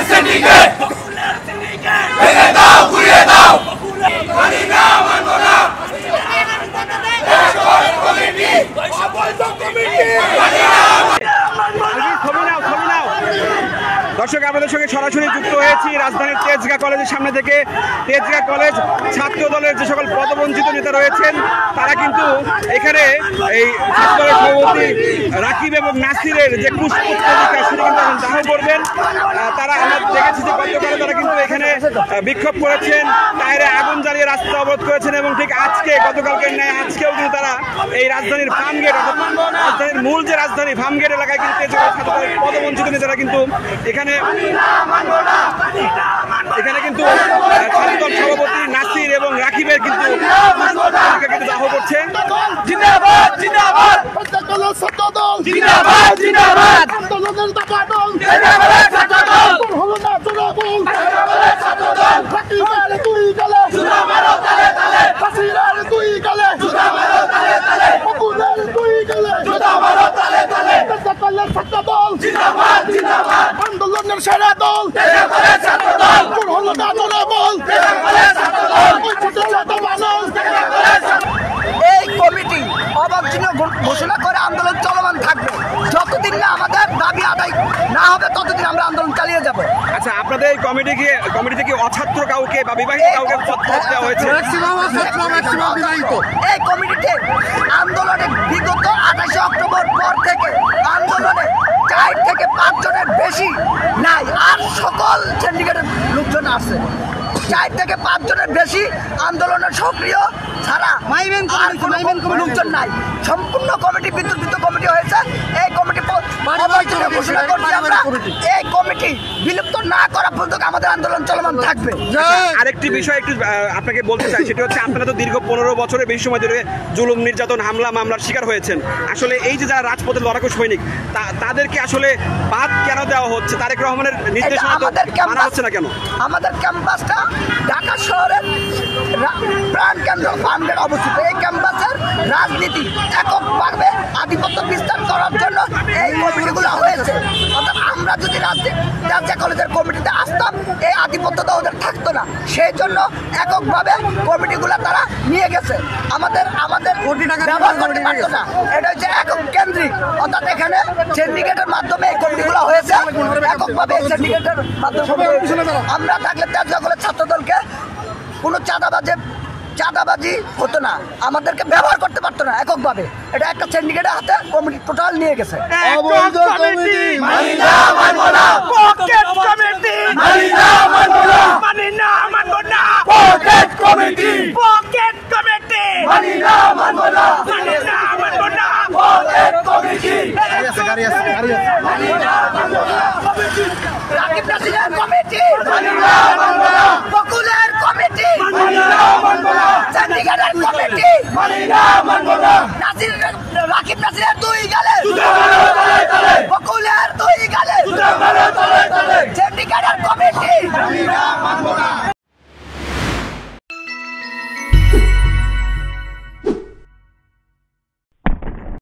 Syndicate ভেঙে দাও ঘুরিয়ে দাও মানি না মানব না কমিটি দর্শক আমাদের সঙ্গে সরাসরি যুক্ত হয়েছি রাজধানীর তেজগাঁ কলেজের সামনে থেকে। তেজগাঁ কলেজ ছাত্র দলের যে সকল পদবঞ্চিত নেতা রয়েছেন তারা কিন্তু এখানে এই ছাত্র দলের সভাপতি রাকিব এবং নাসিরের যে পুষ্পস্তলিকা সেটি কিন্তু এখন দাহ করবেন। তারা আমরা দেখেছি যে গতকালে তারা কিন্তু এখানে বিক্ষোভ করেছেন, টায়ারে আগুন জ্বালিয়ে রাস্তা অবরোধ করেছেন এবং ঠিক আজকে গতকালকে ন্যায় আজকেও কিন্তু তারা এই রাজধানীর ফার্মগেট অর্থাৎ রাজধানীর মূল যে রাজধানী ফার্মগেট এলাকায় কিন্তু তেজগাঁ ছাত্র দলের পদবঞ্চিত নেতারা কিন্তু এখানে কিন্তু ছাত্রদল সভাপতি নাসির এবং রাকিবের কিন্তু দাহ করছে। জিন্দাবাদ জিন্দাবাদ ছাত্রদল জিন্দাবাদ জিন্দাবাদ আন্দোলনের দাপাদল ছাত্রদল হলো না জোরাবল ছাত্রদল রাকিবের দুই গালে জুতা মারো তালে তালে হাসিনার দুই গালে জুতা মারো তালে তালে বকুলের দুই গালে জুতা মারো তালে তালে ছাত্রদল জিন্দাবাদ জিন্দাবাদ আন্দোলনের সেরা দল ছাত্রদল হলো না জোরাবল এই কমিটি অবাঞ্ছনীয় ঘোষণা করে আন্দোলন চলমান থাকবে। যতদিন না আমাদের দাবি আদায় না হবে ততদিন আমরা আন্দোলন চালিয়ে যাব। আচ্ছা, আপনাদের এই কমিটি থেকে অছাত্র কাউকে বা বিবাহিত কাউকে পদ দেওয়া হয়েছে? এই কমিটিতে আন্দোলনে বিগত 28 অক্টোবর পর থেকে আন্দোলনে 4 থেকে 5 জনের বেশি নাই, আর সকল সিন্ডিকেটের লোকজন আছে। 4 থেকে 5 জনের বেশি আন্দোলনের সক্রিয় ছাড়া লোকজন নাই। সম্পূর্ণ কমিটি বিদ্যুৎ কমিটি হয়েছে। এই কমিটি ঘোষণা করছি আমরা, এই কমিটি বিলুপ্ত না করা পর্যন্ত আমাদের আন্দোলন চলমান থাকবে। আরেকটি বিষয় একটু আপনাকে বলতে চাই, সেটা হচ্ছে আপনারা তো দীর্ঘ 15 বছরের বেশি সময় ধরে জুলুম নির্যাতন হামলা মামলার শিকার হয়েছেন। আসলে এই যে যারা রাজপথে লড়াকু সৈনিক তাদেরকে আসলে বাদ কেন দেওয়া হচ্ছে? তারেক রহমানের নির্দেশনা মানা হচ্ছে না কেন? আমাদের ক্যাম্পাসটা ঢাকা শহরের প্রাণ কেন্দ্র ফার্মগেট অবস্থিত। এই ক্যাম্পাসের রাজনীতি এককভাবে আধিপত্য বিস্তার করার জন্য এই কমিটিগুলো হয়েছে। অর্থাৎ আমরা যদি রাজশাহী কলেজের কমিটিতে আসতাম এই আধিপত্যটা ওদের থাকতো না, সেই জন্য এককভাবে কমিটিগুলো তারা নিয়ে গেছে। আমাদের ব্যবহার করতে পারতো না। এটা হচ্ছে একক কেন্দ্রিক, অর্থাৎ এখানে সিন্ডিকেটের মাধ্যমে এই কমিটিগুলো হয়েছে। এককভাবে এই সিন্ডিকেটের মাধ্যমে আমরা থাকলে তেজগাঁ কলেজ ছাত্রদলকে কোনো চাঁদাবাজি হতো না, আমাদেরকে ব্যবহার করতে পারতো না এককভাবে। এটা একটা সিন্ডিকেটের হাতে কমিটি টোটাল নিয়ে গেছে। রাকিব নাসিরের কমিটি, বকুলের কমিটি, সিন্ডিকেটের কমিটি, রাকিব নাসিরের দুই গালে, বকুলের দুই গালে, সিন্ডিকেটের কমিটি।